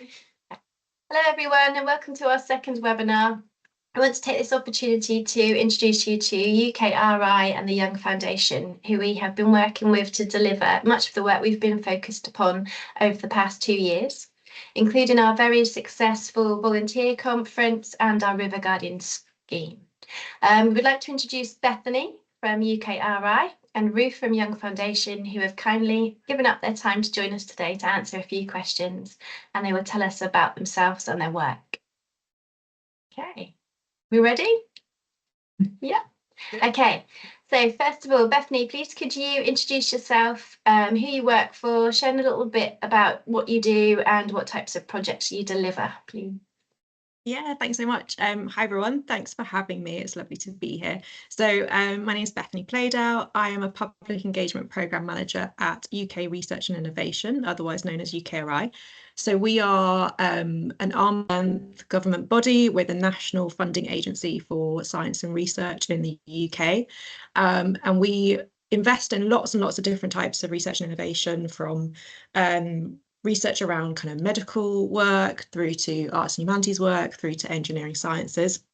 Hello everyone and welcome to our second webinar. I want to take this opportunity to introduce you to UKRI and the Young Foundation, who we have been working with to deliver much of the work we've been focused upon over the past 2 years, including our very successful volunteer conference and our River Guardian scheme. We'd like to introduce Bethany from UKRI and Ruth from Young Foundation, who have kindly given up their time to join us today to answer a few questions, and they will tell us about themselves and their work. Okay, we ready? Yeah. Okay, so first of all, Bethany, please could you introduce yourself, who you work for, share a little bit about what you do and what types of projects you deliver, please. Yeah, thanks so much. Hi everyone, thanks for having me. It's lovely to be here. So my name is Bethany Playdale. I am a Public Engagement Programme Manager at UK Research and Innovation, otherwise known as UKRI. So we are an arm-length government body with a national funding agency for science and research in the UK. And we invest in lots and lots of different types of research and innovation, from research around kind of medical work through to arts and humanities work through to engineering sciences.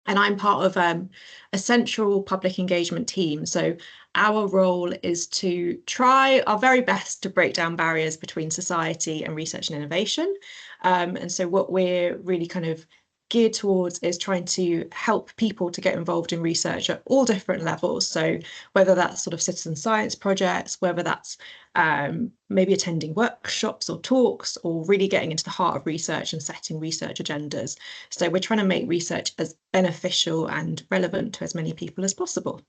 And I'm part of a central public engagement team. So our role is to try our very best to break down barriers between society and research and innovation. And so what we're really kind of geared towards is trying to help people to get involved in research at all different levels. So whether that's sort of citizen science projects, whether that's maybe attending workshops or talks, or really getting into the heart of research and setting research agendas. So we're trying to make research as beneficial and relevant to as many people as possible.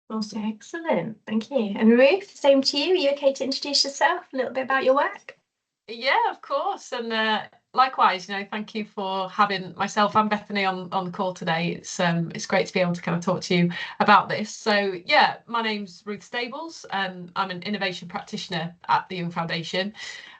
Awesome. Excellent, thank you. And Ruth, same to you. Are you okay to introduce yourself, a little bit about your work? Yeah, of course. And likewise, thank you for having myself and Bethany on the call today. It's great to be able to kind of talk to you about this. So yeah, my name's Ruth Stables. I'm an innovation practitioner at the Young Foundation,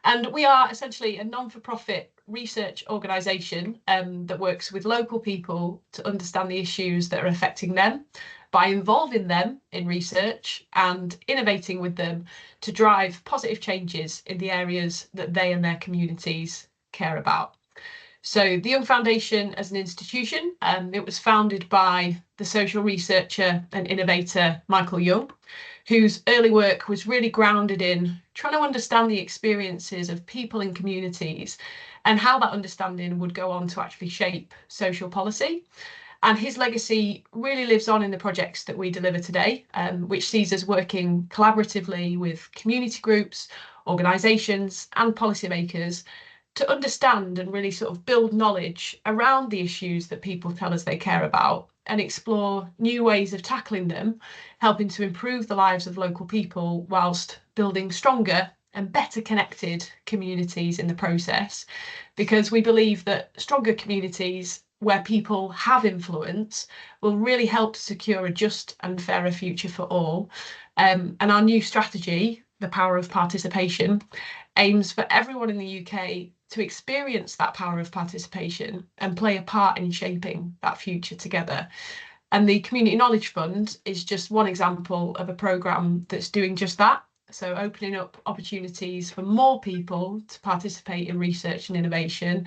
and we are essentially a non-for-profit research organisation that works with local people to understand the issues that are affecting them, by involving them in research and innovating with them to drive positive changes in the areas that they and their communities care about. So the Young Foundation as an institution, it was founded by the social researcher and innovator Michael Young, whose early work was really grounded in trying to understand the experiences of people in communities and how that understanding would go on to actually shape social policy. And his legacy really lives on in the projects that we deliver today, which sees us working collaboratively with community groups, organisations and policymakers to understand and really sort of build knowledge around the issues that people tell us they care about and explore new ways of tackling them, helping to improve the lives of local people whilst building stronger and better connected communities in the process. Because we believe that stronger communities where people have influence will really help to secure a just and fairer future for all. And our new strategy, The Power of Participation, aims for everyone in the UK to experience that power of participation and play a part in shaping that future together. And the Community Knowledge Fund is just one example of a programme that's doing just that. So opening up opportunities for more people to participate in research and innovation,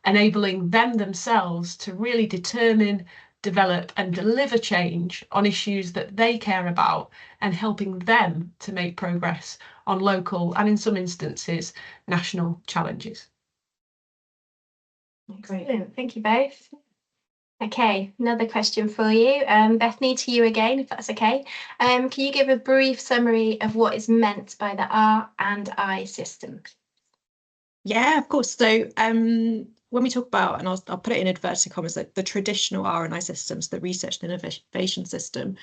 enabling them themselves to really determine, develop and deliver change on issues that they care about, and helping them to make progress on local and, in some instances, national challenges. Excellent, thank you both. Okay, another question for you. Bethany, to you again, if that's okay. Can you give a brief summary of what is meant by the R and I system? Yeah, of course. So when we talk about, and I'll put it in inverted commas, like the traditional R&I systems, the research and innovation system,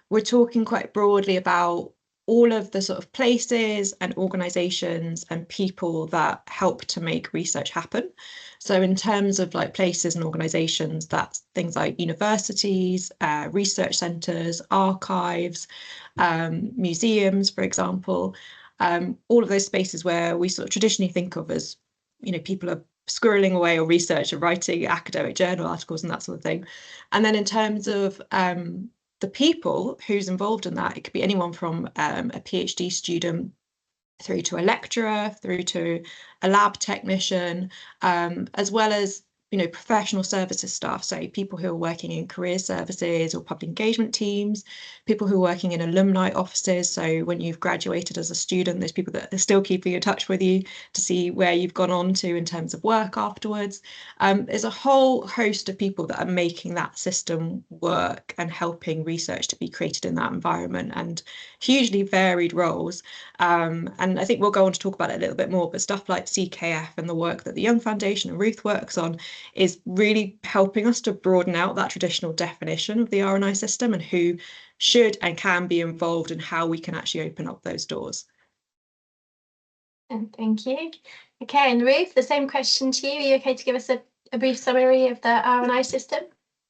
we're talking quite broadly about all of the sort of places and organisations and people that help to make research happen. So in terms of like places and organisations, that's things like universities, research centres, archives, museums, for example, all of those spaces where we sort of traditionally think of as, people are squirreling away on research and writing academic journal articles and that sort of thing. And then in terms of the people who's involved in that, it could be anyone from a PhD student through to a lecturer, through to a lab technician, as well as professional services staff, so people who are working in career services or public engagement teams, people who are working in alumni offices. So when you've graduated as a student, there's people that are still keeping in touch with you to see where you've gone on to in terms of work afterwards. There's a whole host of people that are making that system work and helping research to be created in that environment, and hugely varied roles. And I think we'll go on to talk about it a little bit more, but stuff like CKF and the work that the Young Foundation and Ruth works on is really helping us to broaden out that traditional definition of the R&I system and who should and can be involved and how we can actually open up those doors. And thank you. Okay, and Ruth, the same question to you. Are you okay to give us a brief summary of the R&I system?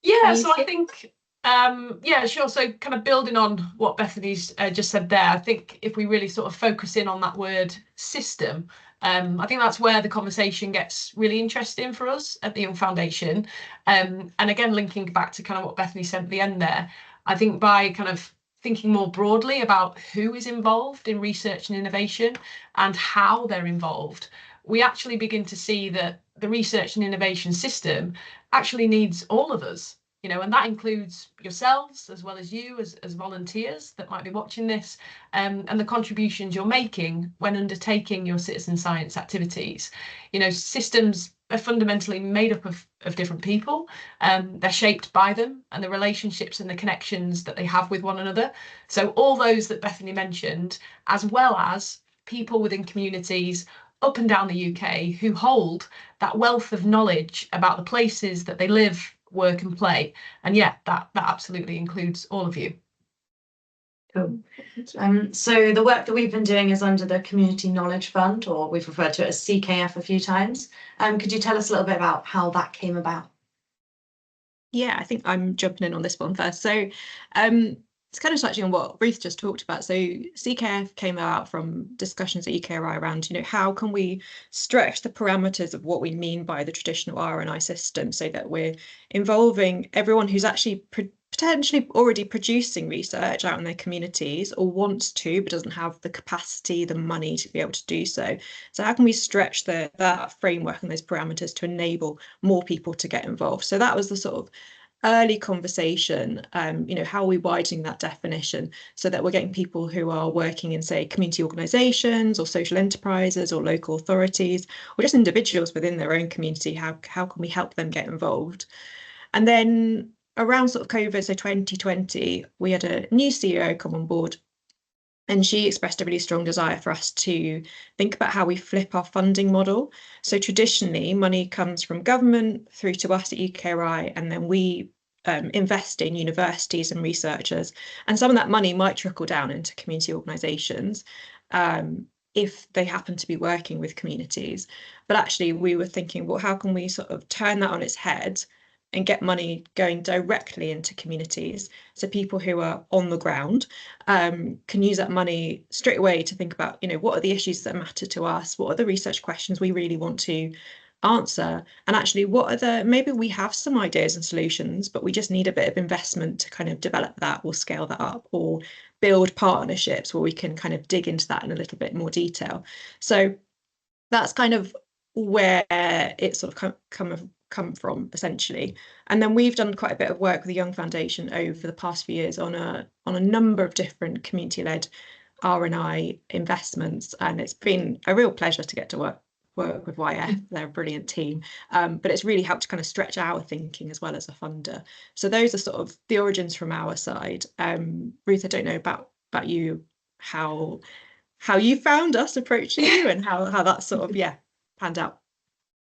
Yeah, so I think, yeah, sure. So kind of building on what Bethany's just said there, I think if we really sort of focus in on that word system, I think that's where the conversation gets really interesting for us at the Young Foundation. And again, linking back to kind of what Bethany said at the end there, I think by kind of thinking more broadly about who is involved in research and innovation and how they're involved, we actually begin to see that the research and innovation system actually needs all of us, and that includes yourselves as well as you as volunteers that might be watching this, and the contributions you're making when undertaking your citizen science activities. Systems are fundamentally made up of different people. They're shaped by them and the relationships and the connections that they have with one another. So all those that Bethany mentioned, as well as people within communities up and down the UK who hold that wealth of knowledge about the places that they live, work and play. And yeah, that absolutely includes all of you. Cool. So the work that we've been doing is under the Community Knowledge Fund, or we've referred to it as CKF a few times. Could you tell us a little bit about how that came about? Yeah, I think I'm jumping in on this one first. So it's kind of touching on what Ruth just talked about. So CKF came out from discussions at UKRI around, how can we stretch the parameters of what we mean by the traditional R&I system so that we're involving everyone who's actually potentially already producing research out in their communities or wants to, but doesn't have the capacity, the money to be able to do so. So how can we stretch that framework and those parameters to enable more people to get involved? So that was the sort of early conversation, how are we widening that definition so that we're getting people who are working in, say, community organisations or social enterprises or local authorities or just individuals within their own community, how can we help them get involved? And then around sort of COVID, so 2020, we had a new CEO come on board, and she expressed a really strong desire for us to think about how we flip our funding model. So traditionally, money comes from government through to us at UKRI, and then we invest in universities and researchers. And some of that money might trickle down into community organisations if they happen to be working with communities. But actually, we were thinking, well, how can we sort of turn that on its head and get money going directly into communities, so people who are on the ground can use that money straight away to think about, what are the issues that matter to us, what are the research questions we really want to answer, and actually maybe we have some ideas and solutions, but we just need a bit of investment to kind of develop that or scale that up or build partnerships where we can kind of dig into that in a little bit more detail. So that's kind of where it sort of come from, essentially. And then we've done quite a bit of work with the Young Foundation over the past few years on a number of different community-led R&I investments, and it's been a real pleasure to get to work with YF. They're a brilliant team, but it's really helped to kind of stretch our thinking as well as a funder. So those are sort of the origins from our side. Ruth, I don't know about you, how you found us approaching you and how that sort of panned out.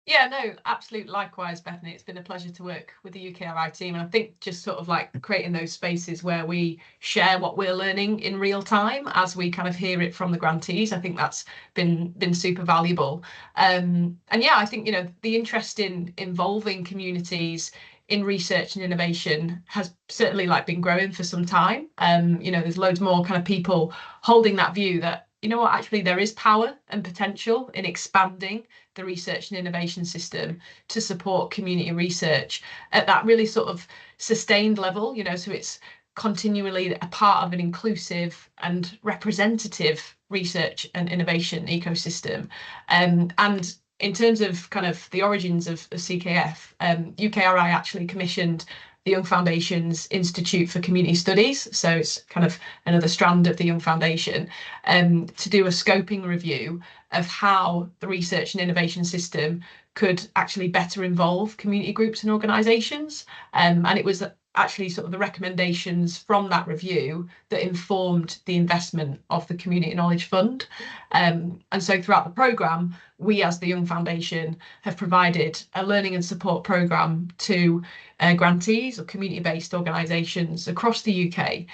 Yeah, no, absolutely. Likewise, Bethany, it's been a pleasure to work with the UKRI team. And I think just sort of like creating those spaces where we share what we're learning in real time as we kind of hear it from the grantees, I think that's been super valuable. And yeah, I think, the interest in involving communities in research and innovation has certainly been growing for some time. There's loads more kind of people holding that view that, actually there is power and potential in expanding the research and innovation system to support community research at that really sort of sustained level, so it's continually a part of an inclusive and representative research and innovation ecosystem. And in terms of kind of the origins of CKF, UKRI actually commissioned the Young Foundation's Institute for Community Studies, so it's kind of another strand of the Young Foundation, to do a scoping review of how the research and innovation system could actually better involve community groups and organisations. And it was actually sort of the recommendations from that review that informed the investment of the Community Knowledge Fund. And so throughout the programme, we as the Young Foundation have provided a learning and support programme to grantees or community-based organisations across the UK,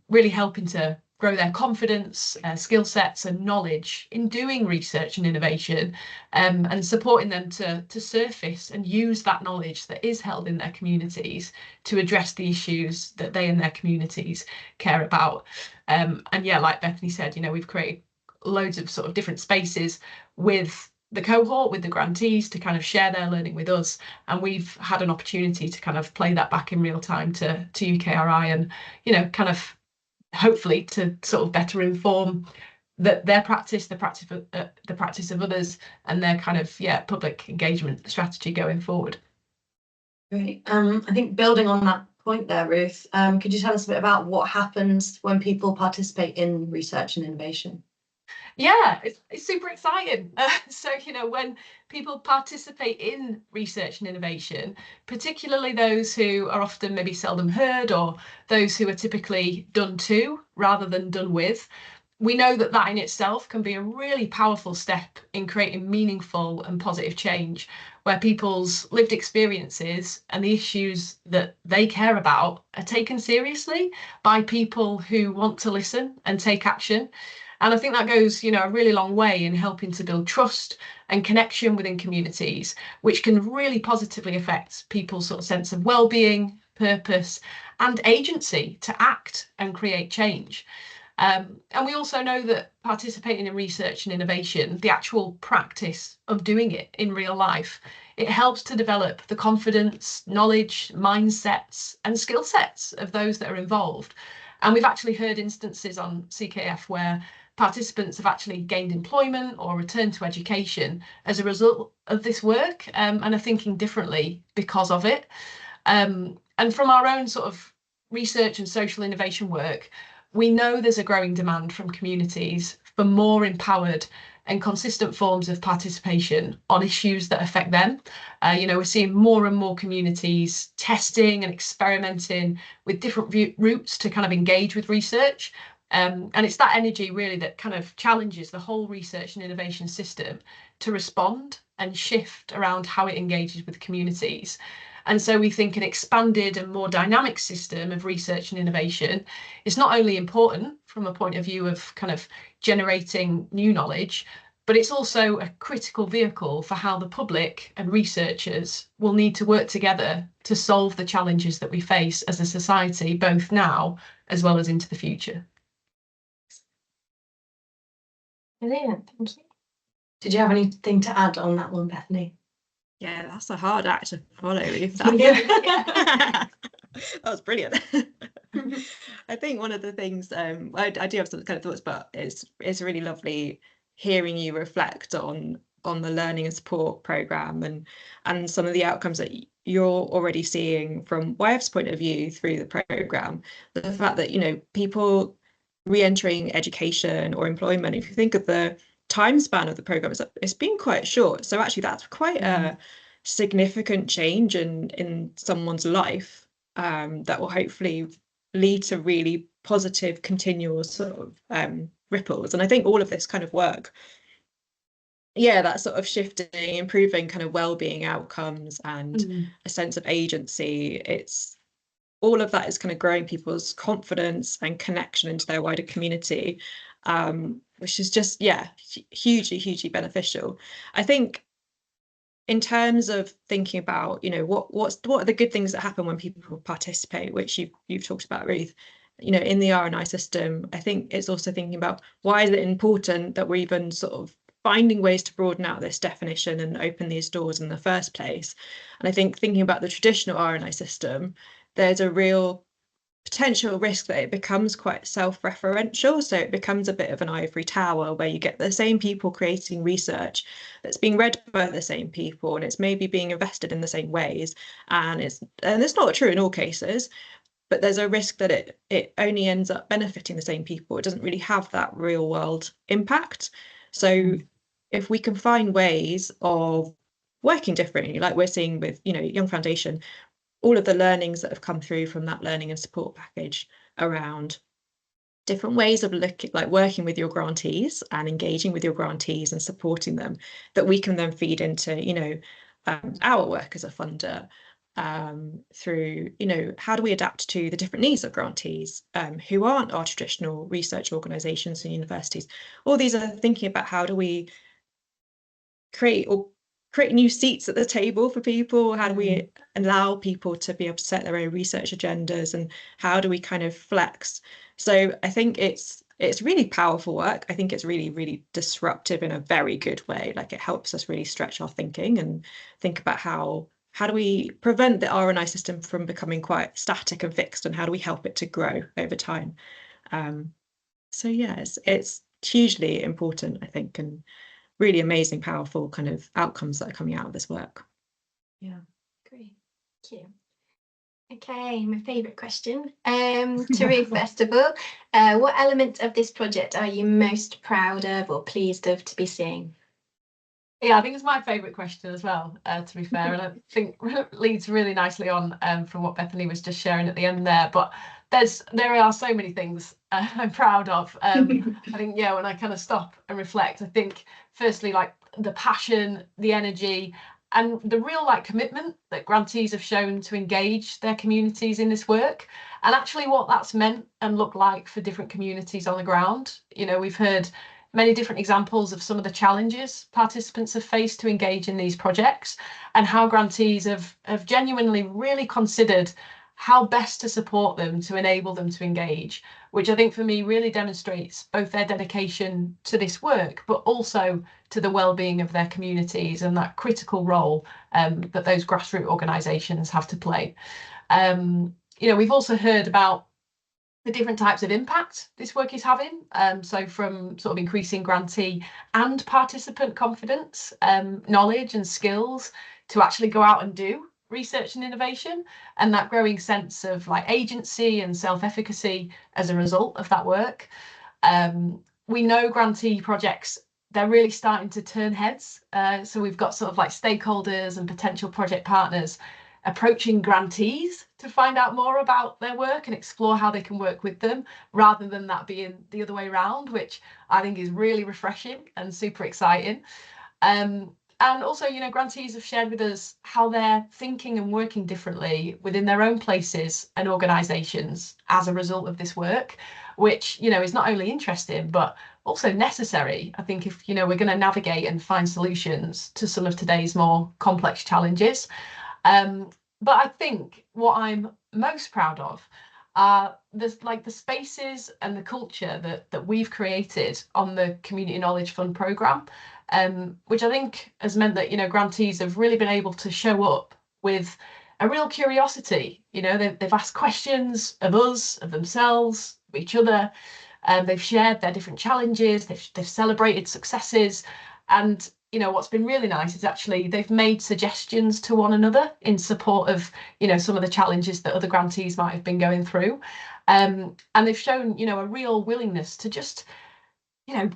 really helping to grow their confidence, skill sets and knowledge in doing research and innovation, and supporting them to surface and use that knowledge that is held in their communities to address the issues that they and their communities care about. And yeah, like Bethany said, you know, we've created loads of sort of different spaces with the cohort, with the grantees, to kind of share their learning with us, and we've had an opportunity to kind of play that back in real time to UKRI, and you know, kind of hopefully to sort of better inform their practice, the practice of others, and their kind of public engagement strategy going forward. Great. I think building on that point there, Ruth, could you tell us a bit about what happens when people participate in research and innovation? Yeah, it's super exciting. So, you know, when people participate in research and innovation, particularly those who are often maybe seldom heard, or those who are typically done to rather than done with, we know that that in itself can be a really powerful step in creating meaningful and positive change, where people's lived experiences and the issues that they care about are taken seriously by people who want to listen and take action. And I think that goes, you know, a really long way in helping to build trust and connection within communities, which can really positively affect people's sort of sense of well-being, purpose, and agency to act and create change. And we also know that participating in research and innovation, the actual practice of doing it in real life, it helps to develop the confidence, knowledge, mindsets, and skill sets of those that are involved. And we've actually heard instances on CKF where participants have actually gained employment or returned to education as a result of this work, and are thinking differently because of it. And from our own sort of research and social innovation work, we know there's a growing demand from communities for more empowered and consistent forms of participation on issues that affect them. You know, we're seeing more and more communities testing and experimenting with different routes to kind of engage with research. And it's that energy really that kind of challenges the whole research and innovation system to respond and shift around how it engages with communities. And so we think an expanded and more dynamic system of research and innovation is not only important from a point of view of kind of generating new knowledge, but it's also a critical vehicle for how the public and researchers will need to work together to solve the challenges that we face as a society, both now as well as into the future. Brilliant, thank you. Did you have anything to add on that one, Bethany? Yeah, that's a hard act to follow, Ruth. Yeah. That was brilliant. I think one of the things I do have some kind of thoughts, but it's really lovely hearing you reflect on the learning and support programme and some of the outcomes that you're already seeing from YF's point of view through the programme. The fact that, you know, people re-entering education or employment, if you think of the time span of the programme, it's been quite short. So actually that's quite a significant change in someone's life that will hopefully lead to really positive continual sort of ripples. And I think all of this kind of work, that sort of shifting, improving kind of well-being outcomes and a sense of agency, it's all of that is kind of growing people's confidence and connection into their wider community, which is just hugely beneficial. I think in terms of thinking about, you know, what are the good things that happen when people participate, which you've talked about, Ruth, you know, in the R&I system, I think it's also thinking about why is it important that we're even sort of finding ways to broaden out this definition and open these doors in the first place. And I think thinking about the traditional R&I system, there's a real potential risk that it becomes quite self-referential. So it becomes a bit of an ivory tower where you get the same people creating research that's being read by the same people, and it's maybe being invested in the same ways. And it's not true in all cases, but there's a risk that it only ends up benefiting the same people. It doesn't really have that real world impact. So if we can find ways of working differently, like we're seeing with, Young Foundation, all of the learnings that have come through from that learning and support package around different ways of working with your grantees and engaging with your grantees and supporting them, that we can then feed into, our work as a funder, through, how do we adapt to the different needs of grantees who aren't our traditional research organisations and universities. All these are thinking about how do we create new seats at the table for people? How do we allow people to be able to set their own research agendas, and how do we kind of flex? So I think it's really powerful work. I think it's really, really disruptive in a very good way. Like, it helps us really stretch our thinking and think about how do we prevent the R&I system from becoming quite static and fixed, and how do we help it to grow over time? So yeah, it's hugely important, I think, and really amazing, powerful kind of outcomes that are coming out of this work. Yeah, great. Thank you. Okay, my favourite question. To Ruth, first of all, what element of this project are you most proud of or pleased of to be seeing? Yeah, I think it's my favourite question as well, to be fair, and I think leads really nicely on from what Bethany was just sharing at the end there. But there are so many things I'm proud of. I think, yeah, when I kind of stop and reflect, I think firstly, like the passion, the energy, and the real commitment that grantees have shown to engage their communities in this work, and actually what that's meant and looked like for different communities on the ground. We've heard many different examples of some of the challenges participants have faced to engage in these projects, and how grantees have genuinely really considered how best to support them to enable them to engage, which I think for me really demonstrates both their dedication to this work, but also to the well-being of their communities and that critical role that those grassroots organisations have to play. We've also heard about the different types of impact this work is having. So from sort of increasing grantee and participant confidence, knowledge and skills to actually go out and do research and innovation, and that growing sense of agency and self-efficacy as a result of that work. We know grantee projects, they're really starting to turn heads. So we've got sort of stakeholders and potential project partners approaching grantees to find out more about their work and explore how they can work with them, rather than that being the other way around, which I think is really refreshing and super exciting. And also, grantees have shared with us how they're thinking and working differently within their own places and organisations as a result of this work, which, is not only interesting, but also necessary, I think, if, we're going to navigate and find solutions to some of today's more complex challenges. But I think what I'm most proud of are the spaces and the culture that we've created on the Community Knowledge Fund programme, which I think has meant that, grantees have really been able to show up with a real curiosity. They've asked questions of us, of themselves, of each other. They've shared their different challenges, they've celebrated successes, and what's been really nice is actually they've made suggestions to one another in support of some of the challenges that other grantees might have been going through, and they've shown a real willingness to just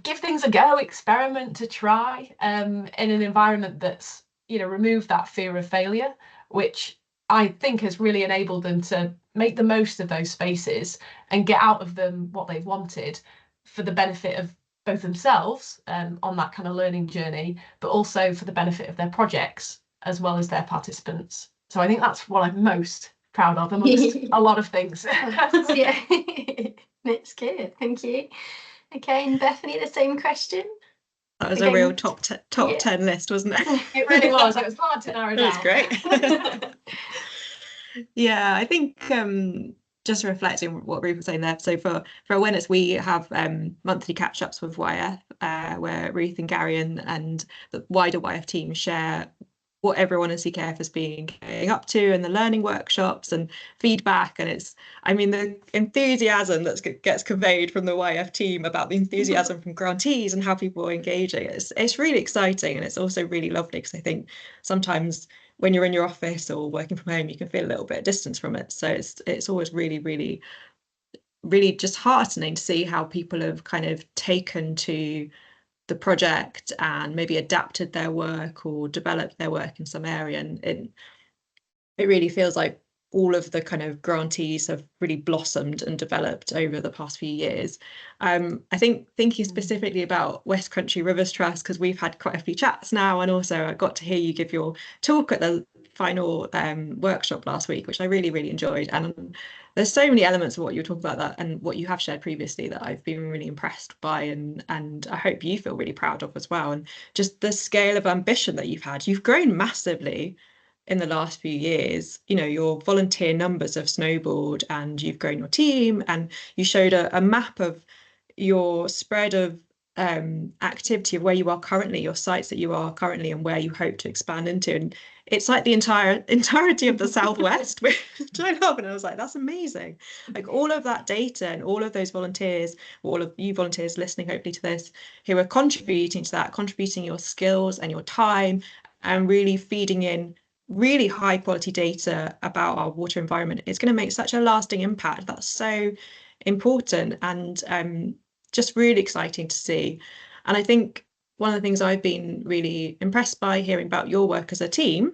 give things a go, experiment, to try in an environment that's removed that fear of failure, which I think has really enabled them to make the most of those spaces and get out of them what they've wanted for the benefit of both themselves on that kind of learning journey, but also for the benefit of their projects as well as their participants. So I think that's what I'm most proud of amongst a lot of things. Yeah, that's good. Thank you. Okay, and Bethany, the same question. That was a real top 10 list, wasn't it? It really was. It was hard to narrow down. That's great. Yeah, I think just reflecting what Ruth was saying there. So for awareness, we have monthly catch-ups with YF, where Ruth and Gary and the wider YF team share what everyone in CKF has been getting up to, and the learning workshops and feedback. And I mean, the enthusiasm that gets conveyed from the YF team about the enthusiasm from grantees and how people are engaging, it's really exciting. And it's also really lovely, because I think sometimes when you're in your office or working from home, you can feel a little bit of distance from it. So it's always really, really, really just heartening to see how people have kind of taken to the project and maybe adapted their work or developed their work in some area. And it really feels like all of the kind of grantees have really blossomed and developed over the past few years. I think thinking specifically about Westcountry Rivers Trust, because we've had quite a few chats now, and also I got to hear you give your talk at the final workshop last week, which I really, really enjoyed. And there's so many elements of what you're talking about that and what you have shared previously that I've been really impressed by, and I hope you feel really proud of as well. And just the scale of ambition that you've had. You've grown massively in the last few years. You know, your volunteer numbers have snowballed, and you've grown your team, and you showed a map of your spread of activity of where you are currently, your sites that you are currently, and where you hope to expand into. And it's like the entirety of the Southwest, which I love. And I was like, that's amazing. Like all of that data and all of those volunteers, all of you volunteers listening hopefully to this, who are contributing to that, contributing your skills and your time, and really feeding in really high quality data about our water environment. It's going to make such a lasting impact. That's so important, and just really exciting to see. And I think one of the things I've been really impressed by hearing about your work as a team,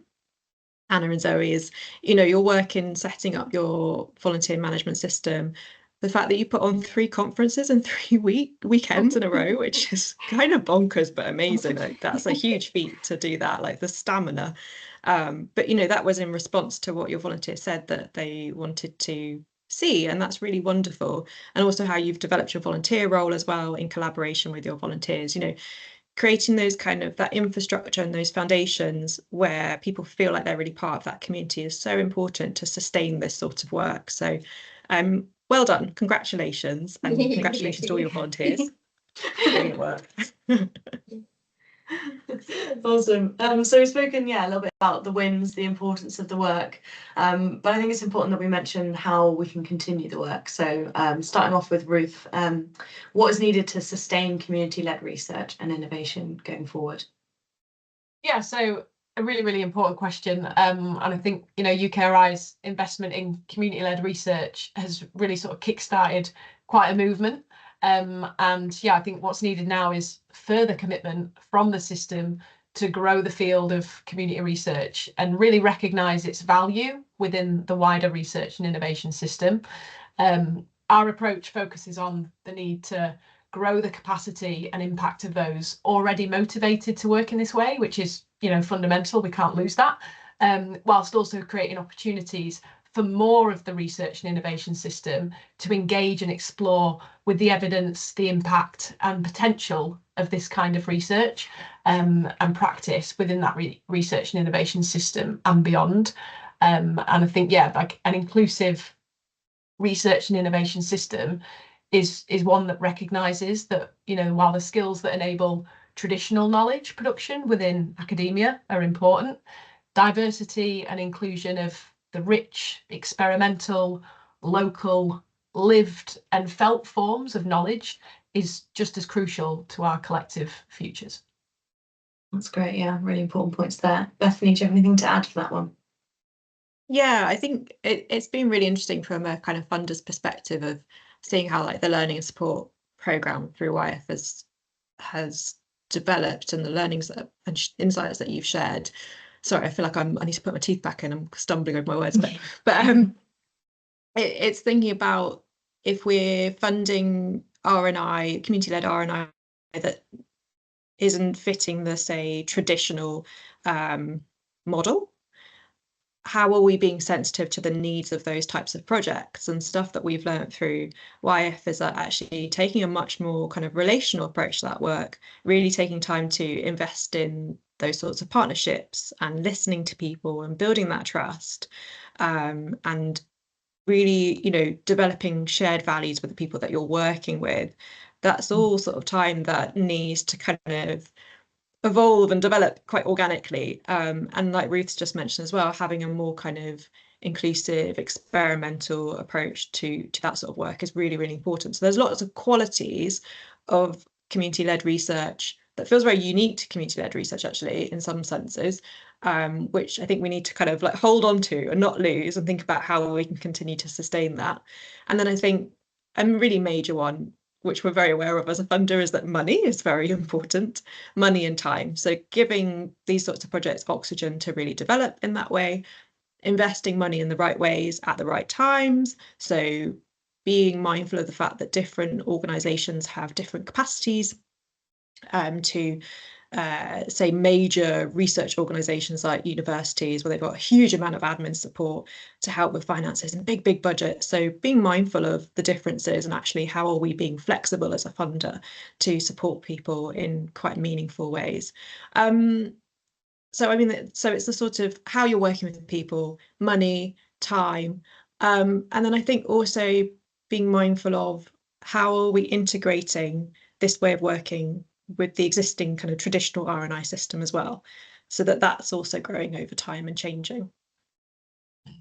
Anna and Zoe, is, you know, your work in setting up your volunteer management system, the fact that you put on 3 conferences in 3 weekends in a row, which is kind of bonkers but amazing. Like, that's a huge feat to do that, like the stamina. But you know, that was in response to what your volunteers said that they wanted to see, and that's really wonderful. And also how you've developed your volunteer role as well in collaboration with your volunteers, you know, creating those kind of that infrastructure and those foundations where people feel like they're really part of that community is so important to sustain this sort of work. So well done, congratulations, and congratulations to all your volunteers. Brilliant work. Awesome. So we've spoken, a little bit about the wins, the importance of the work, but I think it's important that we mention how we can continue the work. So starting off with Ruth, what is needed to sustain community-led research and innovation going forward? Yeah, so a really, really important question. And I think, you know, UKRI's investment in community-led research has really sort of kick-started quite a movement. And yeah, I think what's needed now is further commitment from the system to grow the field of community research and really recognise its value within the wider research and innovation system. Our approach focuses on the need to grow the capacity and impact of those already motivated to work in this way, which is, you know, fundamental. We can't lose that, whilst also creating opportunities for more of the research and innovation system to engage and explore with the evidence, the impact and potential of this kind of research and practice within that research and innovation system and beyond. And I think, yeah, like an inclusive research and innovation system is one that recognises that, you know, while the skills that enable traditional knowledge production within academia are important, diversity and inclusion of the rich, experimental, local, lived and felt forms of knowledge is just as crucial to our collective futures. That's great. Yeah, really important points there. Bethany, do you have anything to add to that one? Yeah, I think it's been really interesting from a kind of funder's perspective of seeing how like the learning and support program through YF has developed, and the learnings and insights that you've shared. Sorry, I feel like I need to put my teeth back in. I'm stumbling over my words, but it's thinking about if we're funding R&I, community-led R&I that isn't fitting the, say, traditional model. How are we being sensitive to the needs of those types of projects? And stuff that we've learned through YF is that actually taking a much more kind of relational approach to that work, really taking time to invest in those sorts of partnerships and listening to people and building that trust, and really, you know, developing shared values with the people that you're working with. That's all sort of time that needs to kind of evolve and develop quite organically. And like Ruth's just mentioned as well, having a more kind of inclusive, experimental approach to that sort of work is really, really important. So there's lots of qualities of community-led research that feels very unique to community-led research, actually, in some senses, which I think we need to kind of like hold on to and not lose, and think about how we can continue to sustain that. And then I think a really major one, which we're very aware of as a funder, is that money is very important, money and time. So giving these sorts of projects oxygen to really develop in that way, investing money in the right ways at the right times. So being mindful of the fact that different organisations have different capacities, to say major research organisations like universities, where they've got a huge amount of admin support to help with finances and big budgets. So being mindful of the differences, and actually how are we being flexible as a funder to support people in quite meaningful ways. So I mean, so it's the sort of how you're working with people, money, time, and then I think also being mindful of how are we integrating this way of working with the existing kind of traditional R&I system as well, so that that's also growing over time and changing.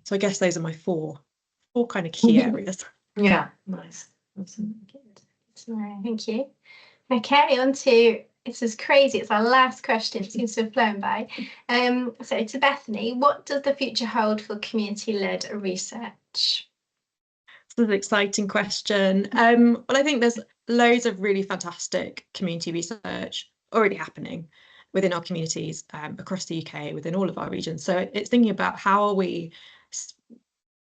So I guess those are my four kind of key areas. Yeah, nice. Good. Thank you. Okay, on to, this is crazy, it's our last question, it seems to have flown by. So to Bethany, what does the future hold for community-led research? It's an exciting question. Well, I think there's loads of really fantastic community research already happening within our communities across the UK, within all of our regions. So it's thinking about how are we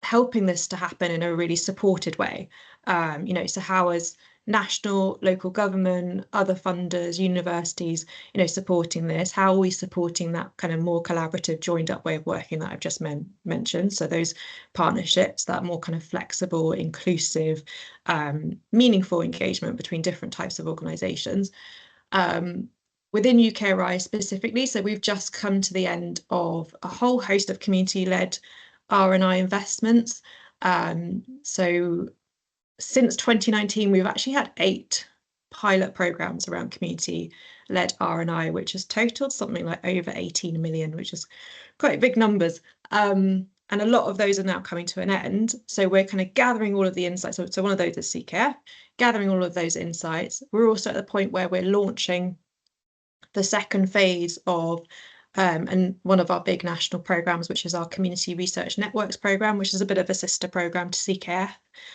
helping this to happen in a really supported way. You know, so how is national, local government, other funders, universities, you know, supporting this? How are we supporting that kind of more collaborative, joined up way of working that I've just mentioned? So those partnerships, that more kind of flexible, inclusive, meaningful engagement between different types of organisations. Within UKRI specifically, so we've just come to the end of a whole host of community-led R&I investments. So since 2019, we've actually had 8 pilot programs around community-led R&I, which has totaled something like over 18 million, which is quite big numbers. And a lot of those are now coming to an end. So we're kind of gathering all of the insights. So one of those is CKF, gathering all of those insights. We're also at the point where we're launching the second phase of and one of our big national programs, which is our Community Research Networks program, which is a bit of a sister program to CKF,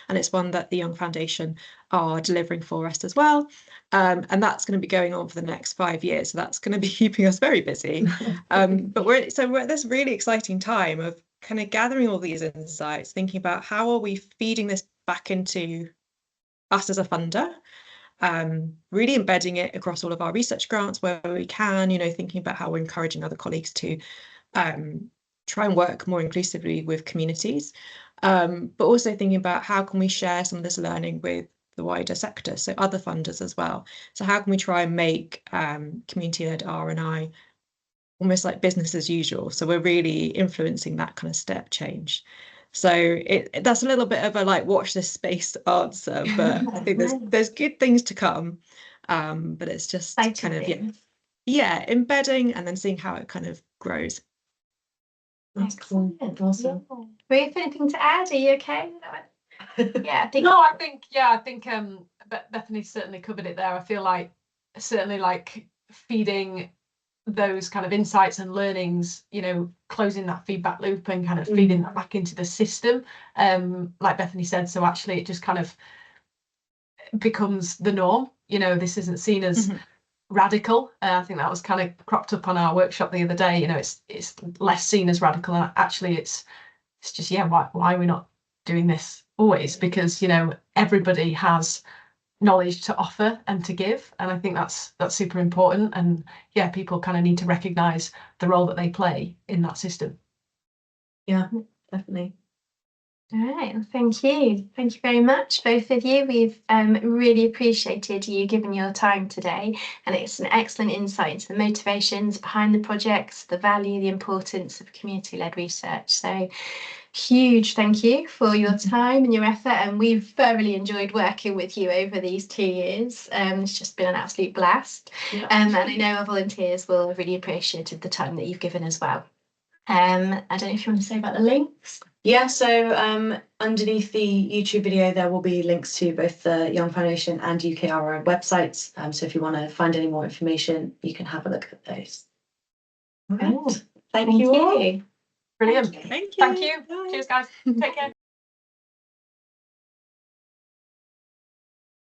and it's one that the Young Foundation are delivering for us as well. And that's going to be going on for the next 5 years, so that's going to be keeping us very busy. But we're at this really exciting time of kind of gathering all these insights, thinking about how are we feeding this back into us as a funder. Really embedding it across all of our research grants where we can, you know, thinking about how we're encouraging other colleagues to try and work more inclusively with communities, but also thinking about how can we share some of this learning with the wider sector, so other funders as well. So how can we try and make community-led R&I almost like business as usual? So we're really influencing that kind of step change. So that's a little bit of a like watch this space answer, but I think there's good things to come. But it's just kind of embedding and then seeing how it kind of grows. Excellent. Awesome. Ruth, anything to add? Are you okay? Yeah, I think Bethany certainly covered it there. I feel like certainly like feeding those kind of insights and learnings, you know, closing that feedback loop and kind of feeding that back into the system, like Bethany said. So actually it just kind of becomes the norm. You know, this isn't seen as radical. I think that was kind of cropped up on our workshop the other day. You know, it's less seen as radical, and actually it's just, yeah, why are we not doing this always? Because, you know, everybody has knowledge to offer and to give, and I think that's super important. And yeah, people kind of need to recognize the role that they play in that system. Yeah, definitely. All right, well, thank you. Thank you very much, both of you. We've really appreciated you giving your time today, and it's an excellent insight into the motivations behind the projects, the value, the importance of community-led research. So huge thank you for your time and your effort, and we've thoroughly enjoyed working with you over these 2 years. It's just been an absolute blast. Yeah. And I know our volunteers will have really appreciated the time that you've given as well. I don't know if you want to say about the links. Yeah, so underneath the YouTube video, there will be links to both the Young Foundation and UKRI websites. So if you want to find any more information, you can have a look at those. Right. Thank you all. Brilliant. Thank you. Thank you. Bye. Cheers, guys. Take care.